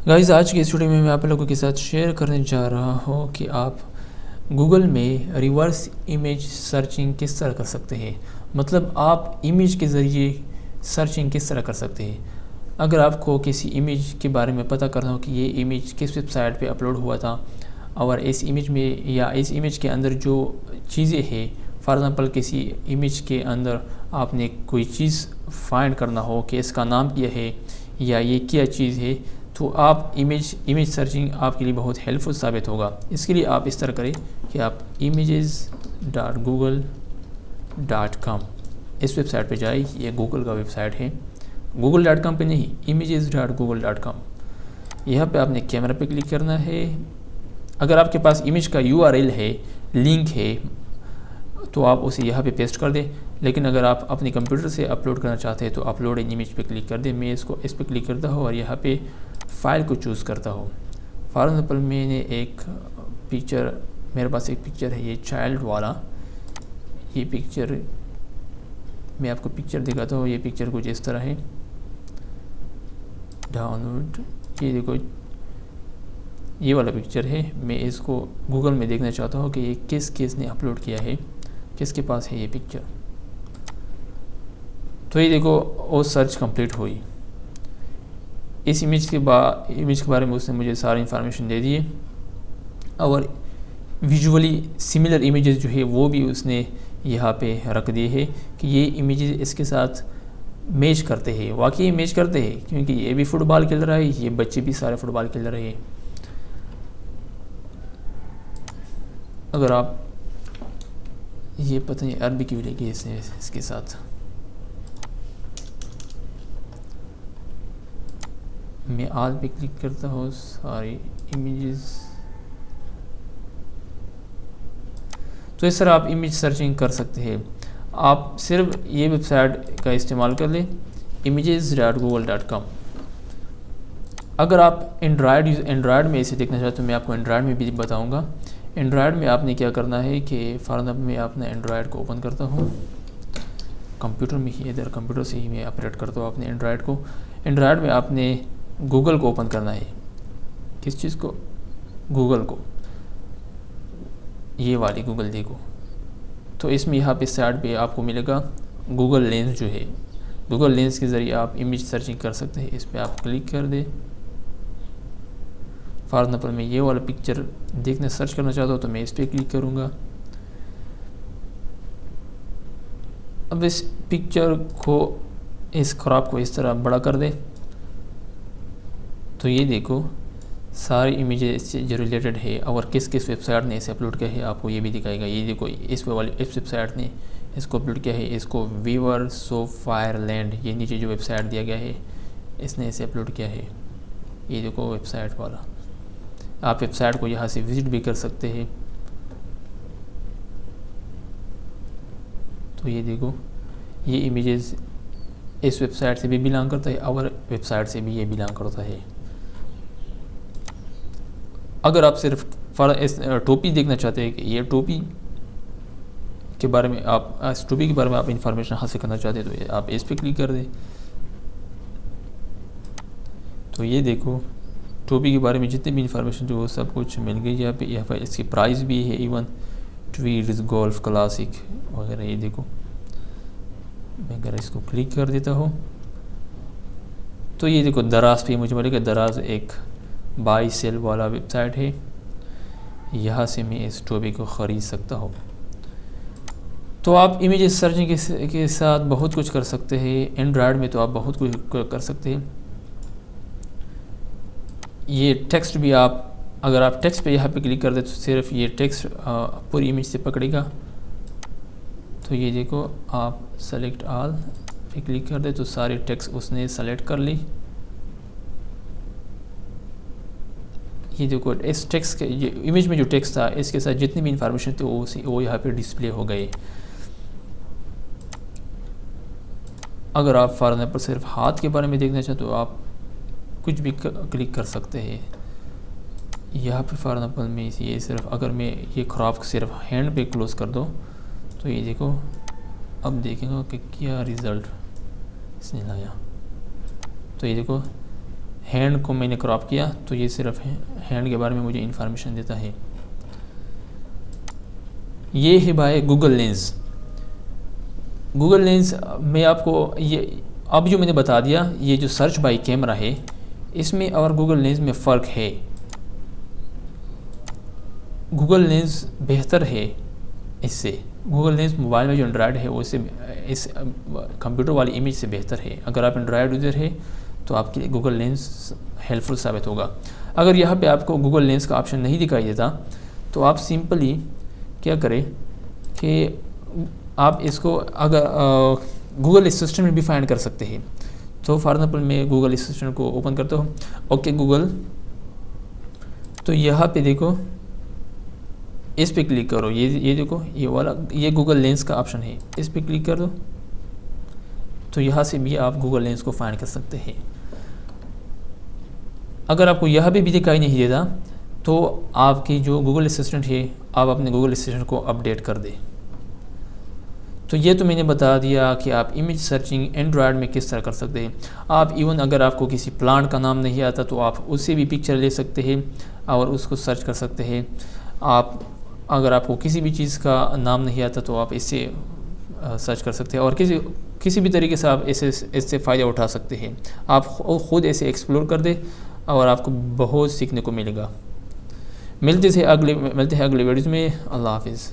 Guys, आज की इस वीडियो में मैं आप लोगों के साथ शेयर करने जा रहा हूँ कि आप गूगल में रिवर्स इमेज सर्चिंग किस तरह कर सकते हैं। मतलब आप इमेज के ज़रिए सर्चिंग किस तरह कर सकते हैं। अगर आपको किसी इमेज के बारे में पता करना हो कि ये इमेज किस वेबसाइट पे अपलोड हुआ था और इस इमेज में या इस इमेज के अंदर जो चीज़ें हैं, फॉर एग्ज़ाम्पल किसी इमेज के अंदर आपने कोई चीज़ फाइंड करना हो कि इसका नाम क्या है या ये क्या चीज़ है, तो आप इमेज सर्चिंग आपके लिए बहुत हेल्पफुल साबित होगा। इसके लिए आप इस तरह करें कि आप images.google.com इस वेबसाइट पे जाए। ये गूगल का वेबसाइट है, google.com पे नहीं, images.google.com। यहाँ पे आपने कैमरा पे क्लिक करना है। अगर आपके पास इमेज का URL है, लिंक है, तो आप उसे यहाँ पे पेस्ट कर दें। लेकिन अगर आप अपने कंप्यूटर से अपलोड करना चाहते हैं तो अपलोड इन इमेज पे क्लिक कर दें। मैं इस पर क्लिक करता हूँ और यहाँ पे फ़ाइल को चूज़ करता हूँ। फॉर एग्ज़ाम्पल मैंने एक पिक्चर, मेरे पास एक पिक्चर है ये चाइल्ड वाला। ये पिक्चर मैं आपको पिक्चर दिखाता हूँ। ये पिक्चर कुछ इस तरह है। डाउनलोड, ये देखो, ये वाला पिक्चर है। मैं इसको गूगल में देखना चाहता हूँ कि ये किस ने अपलोड किया है, किसके पास है ये पिक्चर। तो ये देखो, वो सर्च कंप्लीट हुई। इस इमेज के बारे में उसने मुझे सारी इन्फॉर्मेशन दे दी है और विजुअली सिमिलर इमेजेस जो है वो भी उसने यहाँ पे रख दिए है कि ये इमेजेस इसके साथ मैच करते हैं। वाकई मैच करते हैं, क्योंकि ये भी फुटबॉल खेल रहा है, ये बच्चे भी सारे फुटबॉल खेल रहे हैं। अगर आप ये पता नहीं अरबी की वीडियो की इसके साथ मैं आल पे क्लिक करता हूँ, सारी इमेजेस। तो इस तरह आप इमेज सर्चिंग कर सकते हैं। आप सिर्फ ये वेबसाइट का इस्तेमाल कर लें, images.google.com। अगर आप एंड्रॉयड में इसे देखना चाहते हो तो मैं आपको एंड्रॉयड में भी बताऊंगा। एंड्रॉयड में आपने क्या करना है कि फॉर एग्जाम्पल मैं अपना एंड्रॉयड को ओपन करता हूँ कंप्यूटर में ही, इधर कंप्यूटर से ही मैं ऑपरेट करता हूँ अपने एंड्रॉयड को। एंड्रॉयड में आपने गूगल को ओपन करना है। किस चीज़ को? गूगल को, ये वाली गूगल देखो। तो इसमें यहाँ पे साइड पे आपको मिलेगा गूगल लेंस जो है। गूगल लेंस के ज़रिए आप इमेज सर्चिंग कर सकते हैं। इस पर आप क्लिक कर दें। फॉर एग्जाम्पल मैं ये वाला पिक्चर देखने सर्च करना चाहता हूँ तो मैं इस पर क्लिक करूँगा। अब इस पिक्चर को, इस ख़राब को इस तरह बड़ा कर दे तो ये देखो सारी इमेजेस से जो रिलेटेड है और किस वेबसाइट ने इसे अपलोड किया है आपको ये भी दिखाएगा। ये देखो, इस वेबसाइट ने इसको अपलोड किया है, इसको वीवर सो फायरलैंड, ये नीचे जो वेबसाइट दिया गया है इसने इसे अपलोड किया है। ये देखो वेबसाइट वाला। आप वेबसाइट को यहाँ से विज़िट भी कर सकते हैं। तो ये देखो, ये इमेजेस इस वेबसाइट से भी बिलोंग करता है और वेबसाइट से भी ये बिलोंग करता है। अगर आप सिर्फ इस टोपी देखना चाहते हैं कि ये टोपी के बारे में आप इस टोपी के बारे में आप इंफॉर्मेशन हासिल करना चाहते हैं तो आप इस पर क्लिक कर दें। तो ये देखो, टोपी के बारे में जितनी भी इंफॉर्मेशन जो वो सब कुछ मिल गई यहाँ पे इसकी प्राइस भी है, इवन ट्वीट गोल्फ क्लासिक वगैरह। ये देखो, मैं अगर इसको क्लिक कर देता हूँ तो ये देखो दराज पे मुझे मिलेगा। दराज एक बाई सेल वाला वेबसाइट है, यहाँ से मैं इस टोपी को ख़रीद सकता हूँ। तो आप इमेज सर्चिंग के साथ बहुत कुछ कर सकते हैं। एंड्रॉयड में तो आप बहुत कुछ कर सकते हैं। ये टेक्स्ट भी आप, अगर आप टेक्स्ट पे यहाँ पे क्लिक कर दे तो सिर्फ ये टेक्स्ट पूरी इमेज से पकड़ेगा। तो ये देखो, आप सेलेक्ट ऑल पे क्लिक कर दे तो सारे टेक्स्ट उसने सेलेक्ट कर ली। ये देखो, इस टेक्स्ट के ये इमेज में जो टेक्स्ट था इसके साथ जितनी भी इंफॉर्मेशन थी वो यहाँ पे डिस्प्ले हो गए। अगर आप फॉर एग्जाम्पल सिर्फ हाथ के बारे में देखना चाहते हो तो आप कुछ भी क्लिक कर सकते हैं। यहाँ पे फॉर एग्जाम्पल में ये सिर्फ, अगर मैं ये क्रॉप सिर्फ हैंड पे क्लोज कर दो तो ये देखो, अब देखेंगे कि क्या रिज़ल्ट इसने लाया। तो ये देखो, हैंड को मैंने क्रॉप किया तो ये सिर्फ हैंड के बारे में मुझे इन्फॉर्मेशन देता है। ये है भाई गूगल लेंस। गूगल लेंस में आपको ये अब जो मैंने बता दिया, ये जो सर्च बाय कैमरा है इसमें और गूगल लेंस में फ़र्क है। गूगल लेंस बेहतर है इससे। गूगल लेंस मोबाइल में जो एंड्रॉयड है वो इस कंप्यूटर वाली इमेज से बेहतर है। अगर आप एंड्रॉयड यूज़र है तो आपके लिए गूगल लेंस हेल्पफुल साबित होगा। अगर यहाँ पे आपको गूगल लेंस का ऑप्शन नहीं दिखाई देता तो आप सिंपली क्या करें कि आप इसको अगर गूगल असिस्टेंट में भी फाइंड कर सकते हैं। तो फॉर एग्जाम्पल मैं गूगल असिस्टेंट को ओपन करता हूँ। ओके गूगल, तो यहाँ पे देखो इस पे क्लिक करो, ये देखो ये वाला ये गूगल लेंस का ऑप्शन है, इस पे क्लिक कर दो तो यहाँ से भी आप गूगल लेंस को फाइंड कर सकते हैं। अगर आपको यहाँ पे भी दिखाई नहीं देता तो आपकी जो गूगल असिस्टेंट है आप अपने गूगल असिस्टेंट को अपडेट कर दें। तो ये तो मैंने बता दिया कि आप इमेज सर्चिंग एंड्रॉयड में किस तरह कर सकते हैं। आप इवन अगर आपको किसी प्लांट का नाम नहीं आता तो आप उससे भी पिक्चर ले सकते हैं और उसको सर्च कर सकते हैं। आप अगर आपको किसी भी चीज़ का नाम नहीं आता तो आप इससे सर्च कर सकते हैं और किसी भी तरीके से आप इससे फ़ायदा उठा सकते हैं। आप ख़ुद ऐसे एक्सप्लोर कर दें और आपको बहुत सीखने को मिलेगा। मिलते हैं अगले वीडियोज़ में। अल्लाह हाफिज़।